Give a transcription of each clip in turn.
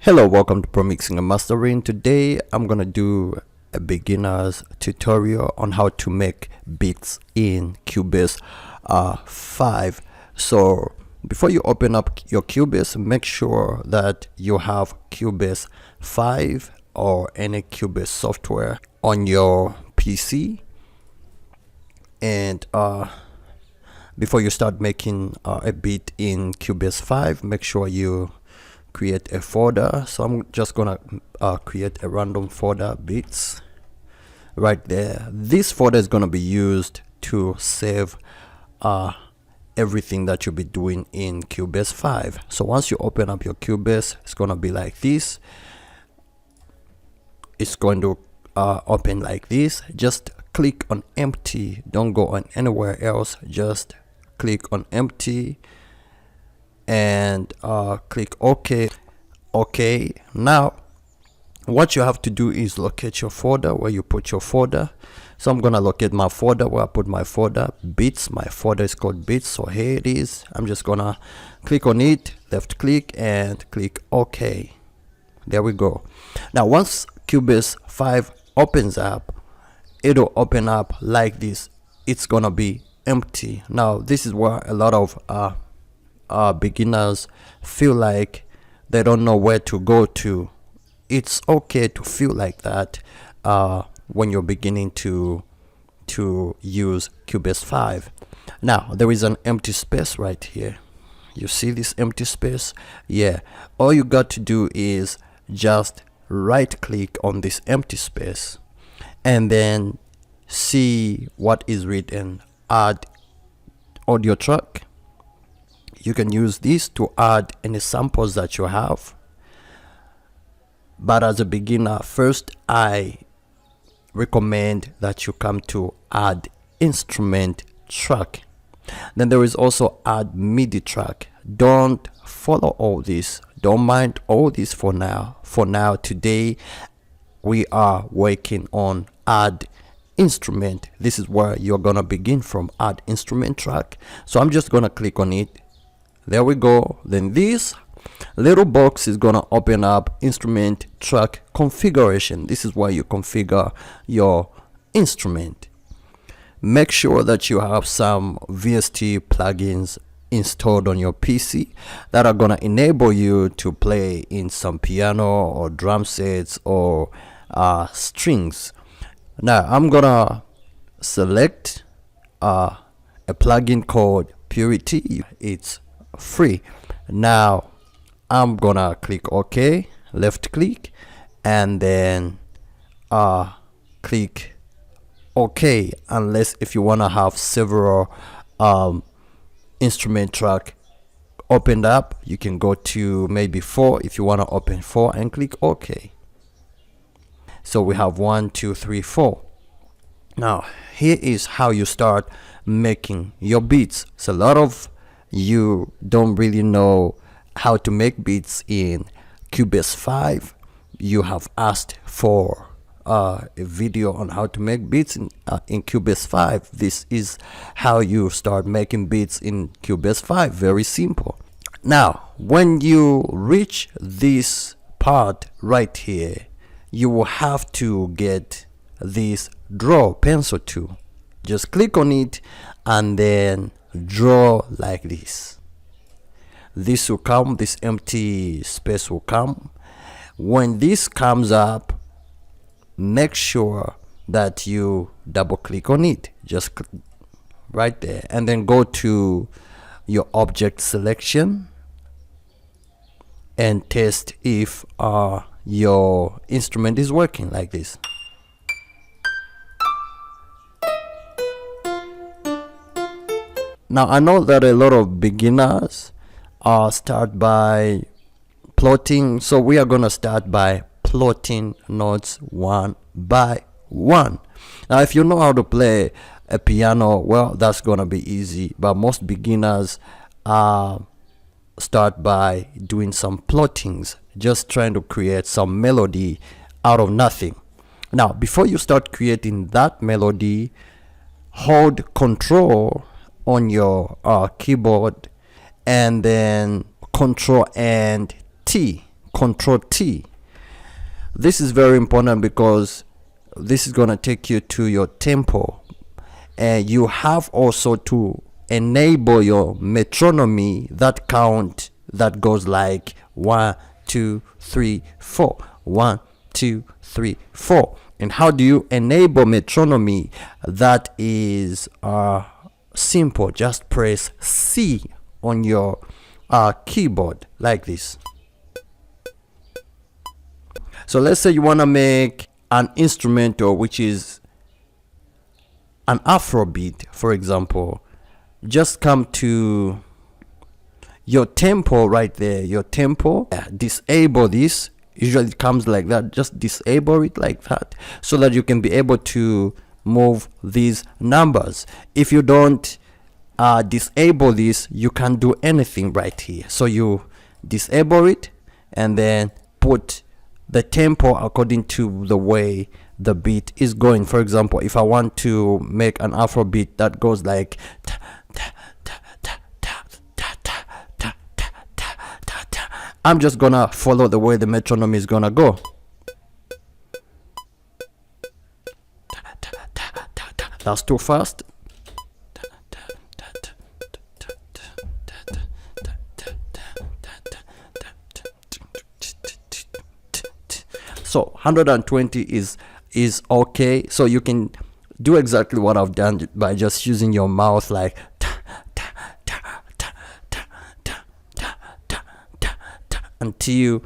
Hello, welcome to Pro Mixing and Mastering. Today I'm gonna do a beginner's tutorial on how to make beats in Cubase 5. So before you open up your Cubase, make sure that you have Cubase 5 or any Cubase software on your PC. And before you start making a beat in Cubase 5, make sure you create a folder. So I'm just gonna create a random folder, beats, right there. This folder is gonna be used to save everything that you'll be doing in Cubase 5. So once you open up your Cubase, it's gonna be like this. It's going to open like this. Just click on empty, don't go on anywhere else, just click on empty and click OK. Now what you have to do is locate your folder, where you put your folder. So I'm gonna locate my folder where I put my folder, beats. My folder is called beats, so here it is. I'm just gonna click on it, left click and click OK. There we go. Now once Cubase 5 opens up, it'll open up like this. It's gonna be empty. Now this is where a lot of beginners feel like they don't know where to go to. It's okay to feel like that when you're beginning to use Cubase 5. Now there is an empty space right here. You see this empty space? Yeah, all you got to do is just right click on this empty space and then see what is written, add audio track. You can use this to add any samples that you have, but as a beginner, first I recommend that you come to add instrument track. Then there is also add MIDI track. Don't follow all this, don't mind all this for now. Today we are working on add instrument. This is where you're gonna begin from, add instrument track. So I'm just gonna click on it. There we go. Then this little box is gonna open up instrument track configuration. This is where you configure your instrument. Make sure that you have some VST plugins installed on your PC that are gonna enable you to play in some piano or drum sets or strings. Now I'm gonna select a plugin called Purity. It's free. Now I'm gonna click OK, left click and then click OK, unless if you want to have several instrument track opened up, you can go to maybe 4 if you want to open 4 and click OK. So we have 1 2 3 4. Now here is how you start making your beats. So a lot of you don't really know how to make beats in Cubase 5. You have asked for a video on how to make beats in Cubase 5. This is how you start making beats in Cubase 5. Very simple. Now when you reach this part right here, you will have to get this draw pencil tool. Just click on it and then draw like this. This will come, this empty space will come. When this comes up, make sure that you double click on it, just right there, and then go to your object selection and test if your instrument is working like this. Now I know that a lot of beginners start by plotting, so we are gonna start by plotting notes one by one. Now if you know how to play a piano, well, that's gonna be easy, but most beginners start by doing some plottings, just trying to create some melody out of nothing. Now before you start creating that melody, hold Control on your keyboard and then Control and T, Control T. This is very important because this is going to take you to your tempo, and you have also to enable your metronome, that count that goes like 1 2 3 4, 1 2 3 4. And how do you enable metronome? That is simple. Just press C on your keyboard like this. So let's say you want to make an instrumental which is an Afrobeat, for example. Just come to your tempo right there, your tempo. Disable this. Usually it comes like that. Just disable it like that so that you can be able to move these numbers. If you don't disable this, you can't do anything right here. So you disable it and then put the tempo according to the way the beat is going. For example, if I want to make an Afro beat that goes like I'm just gonna follow the way the metronome is gonna go. That's too fast. So 120 is okay. So you can do exactly what I've done by just using your mouth, like until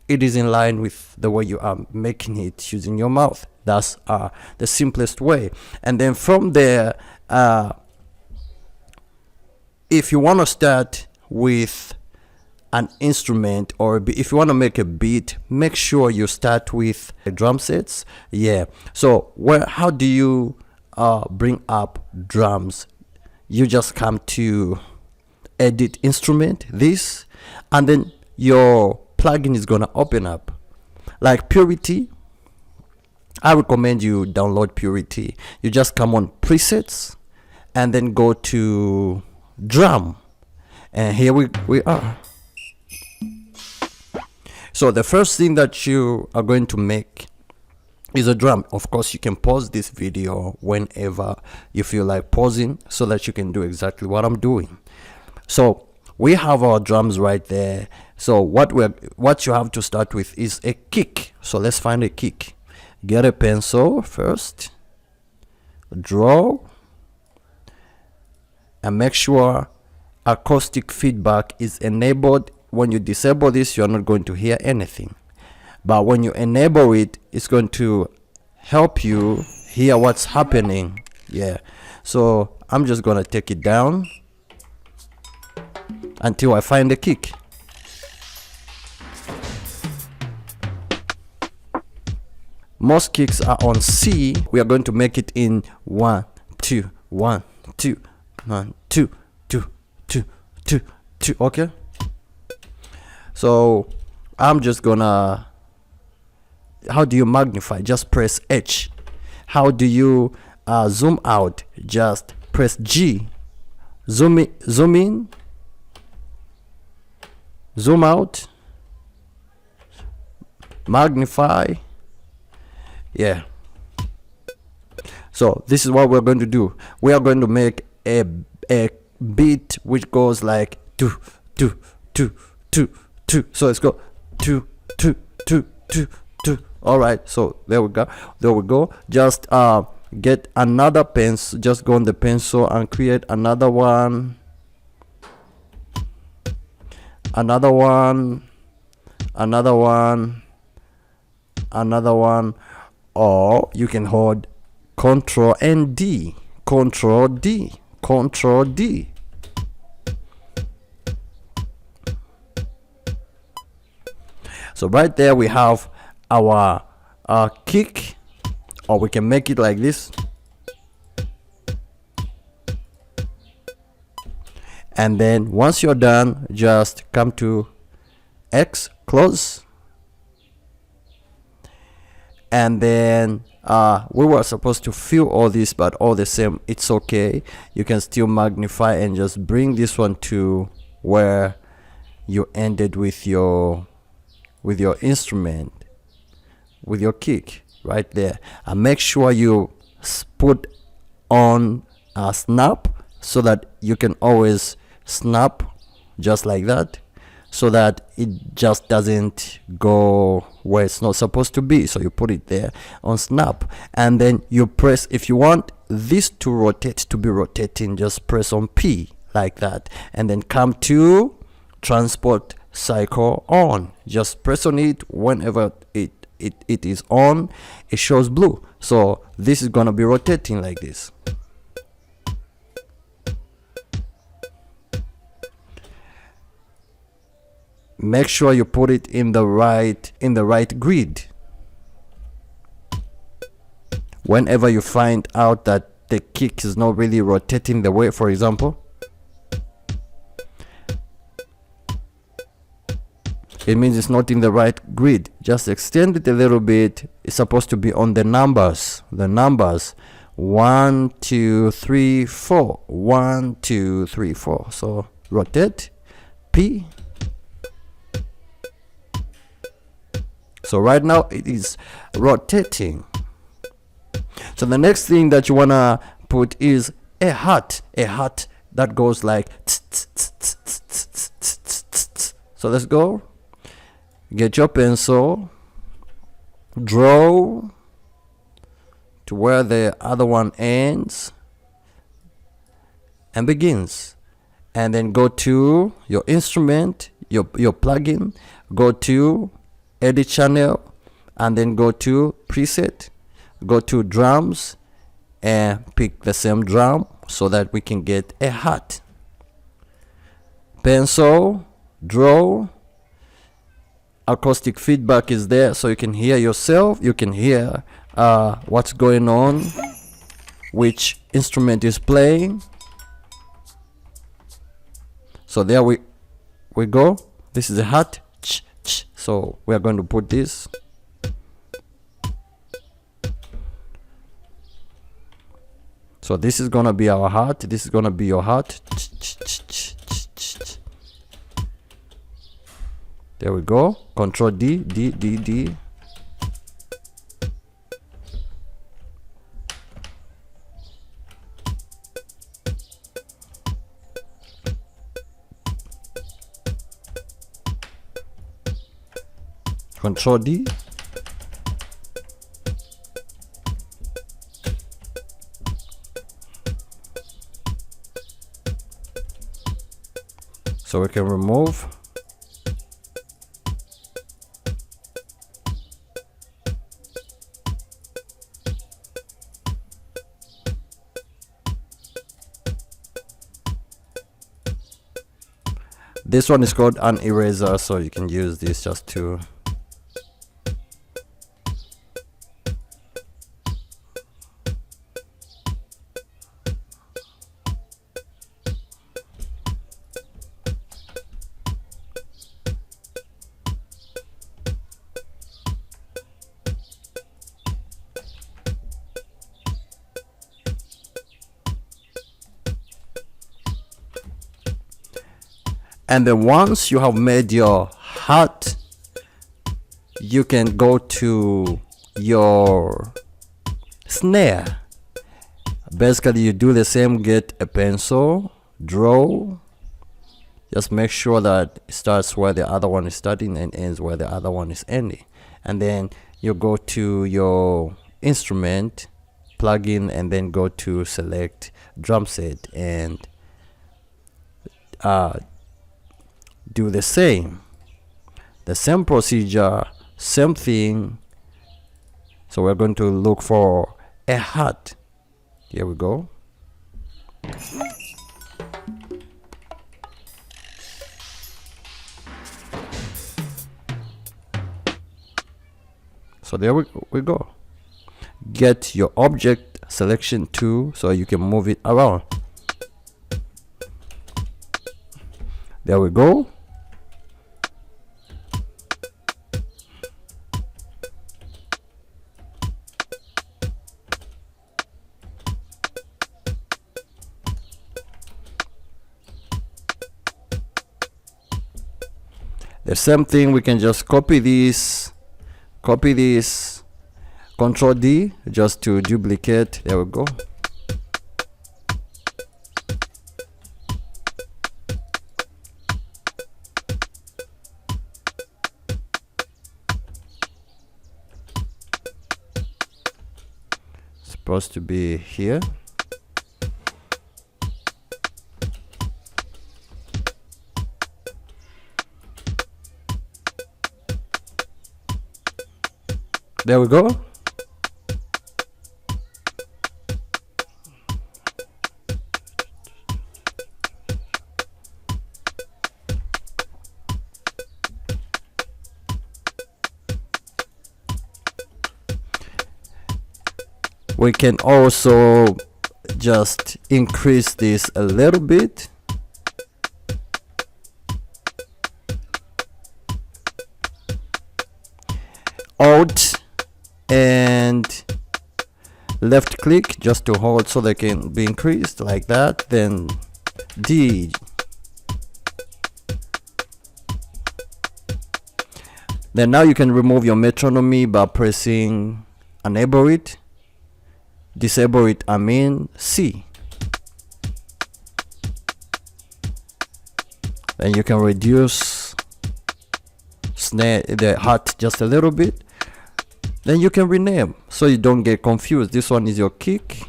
it is in line with the way you are making it using your mouth. That's the simplest way. And then from there, if you want to start with an instrument, or if you want to make a beat, make sure you start with drum sets. Yeah, so how do you bring up drums? You just come to edit instrument, this, and then your plugin is gonna open up. Like Purity, I recommend you download Purity. You just come on presets and then go to drum, and here we are. So the first thing that you are going to make is a drum. Of course, you can pause this video whenever you feel like pausing so that you can do exactly what I'm doing. So we have our drums right there. So what you have to start with is a kick. So let's find a kick. Get a pencil first, draw, and make sure acoustic feedback is enabled. When you disable this, you're not going to hear anything, but when you enable it, it's going to help you hear what's happening. Yeah, so I'm just gonna take it down until I find the kick. Most kicks are on C. We are going to make it in 1 2 1 2 1 2 2 2 2 2. Okay, so I'm just gonna, how do you magnify? Just press H. How do you zoom out? Just press G. Zoom in, zoom out, magnify. Yeah, so this is what we're going to do. We are going to make a beat which goes like 2 2 2 2 2. So let's go 2 2 2 2 2. All right, so there we go. Just get another pencil. Just go on the pencil and create another one, another one, another one, another one. Or you can hold Control and D, Control D, Control D. So right there we have our kick, or we can make it like this. And then once you're done, just come to X, close. And then we were supposed to fill all this, but all the same, it's okay. You can still magnify and just bring this one to where you ended with your with your instrument, with your kick right there, and make sure you put on a snap so that you can always snap just like that, so that it just doesn't go where it's not supposed to be. So you put it there on snap, and then you press, if you want this to rotate, to be rotating, just press on P like that, and then come to transport cycle on. Just press on it. Whenever it is on, it shows blue. So this is gonna be rotating like this. Make sure you put it in the right grid. Whenever you find out that the kick is not really rotating the way, for example, it means it's not in the right grid. Just extend it a little bit. It's supposed to be on the numbers. 1 2 3 4, 1 2 3 4. So rotate P. So right now it is rotating. So the next thing that you wanna put is a hat that goes like so let's go. Get your pencil, draw to where the other one ends and begins, and then go to your instrument, your plugin, go to edit channel, and then go to preset, go to drums, and pick the same drum so that we can get a hat. Pencil, draw. Acoustic feedback is there, so you can hear yourself, you can hear what's going on, which instrument is playing. So there we go. This is a hat. So we are going to put this. So this is gonna be our hat. This is gonna be your hat. There we go. Control D, D, D, D. Control D. So we can remove. This one is called an eraser, so you can use this just to and then once you have made your hat, you can go to your snare. Basically you do the same. Get a pencil, draw, just make sure that it starts where the other one is starting and ends where the other one is ending, and then you go to your instrument plugin and then go to select drum set and do the same procedure, same thing. So we're going to look for a hat. Here we go. So there we go. Get your object selection tool so you can move it around. There we go. The same thing, we can just copy this, Control D just to duplicate. There we go. Supposed to be here. There we go. We can also just increase this a little bit. Alt and left click just to hold so they can be increased like that. Then D. Then now you can remove your metronome by pressing enable it. Disable it, I mean C. Then you can reduce snare, the hat just a little bit. Then you can rename so you don't get confused. This one is your kick.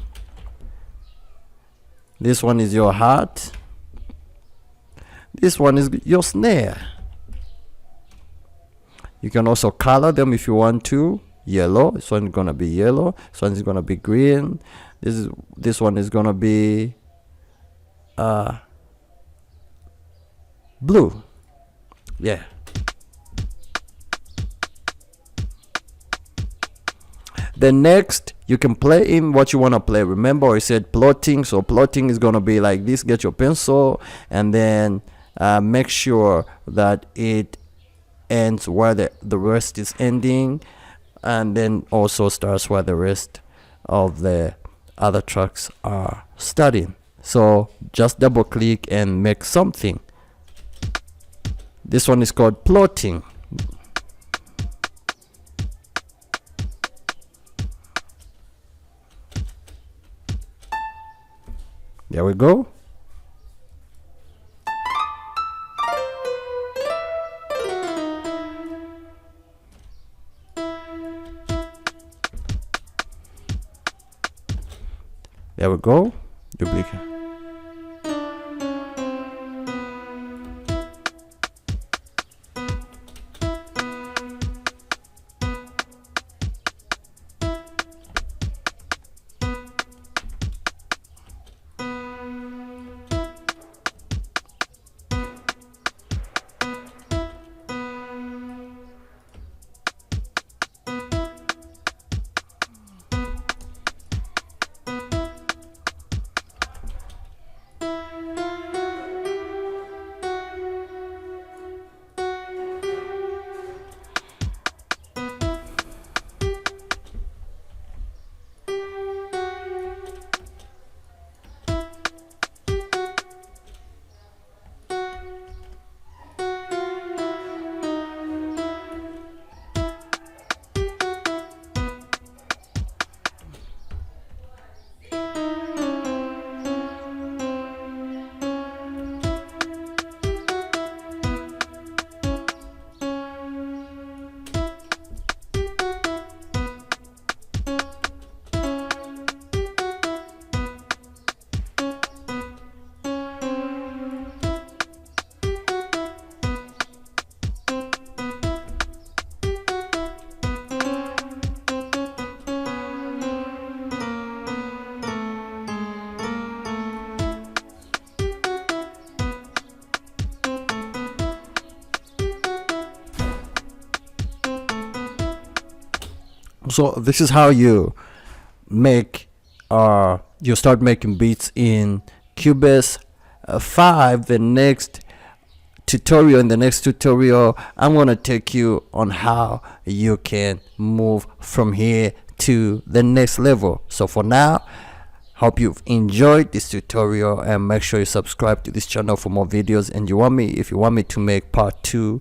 This one is your hat. This one is your snare. You can also color them if you want to. Yellow. This one is gonna be yellow. This one is gonna be green. This one is gonna be blue. Yeah. Then next you can play in what you want to play. Remember I said plotting, so plotting is gonna be like this. Get your pencil and then make sure that it ends where the rest is ending, and then also starts where the rest of the other tracks are starting. So just double click and make something. This one is called plotting. There we go. There we go. Duplicate. So this is how you make you start making beats in Cubase 5. In the next tutorial I'm gonna take you on how you can move from here to the next level. So for now, hope you've enjoyed this tutorial, and make sure you subscribe to this channel for more videos. And if you want me to make part 2,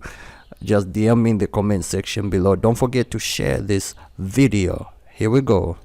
just DM me in the comment section below. Don't forget to share this video. Here we go.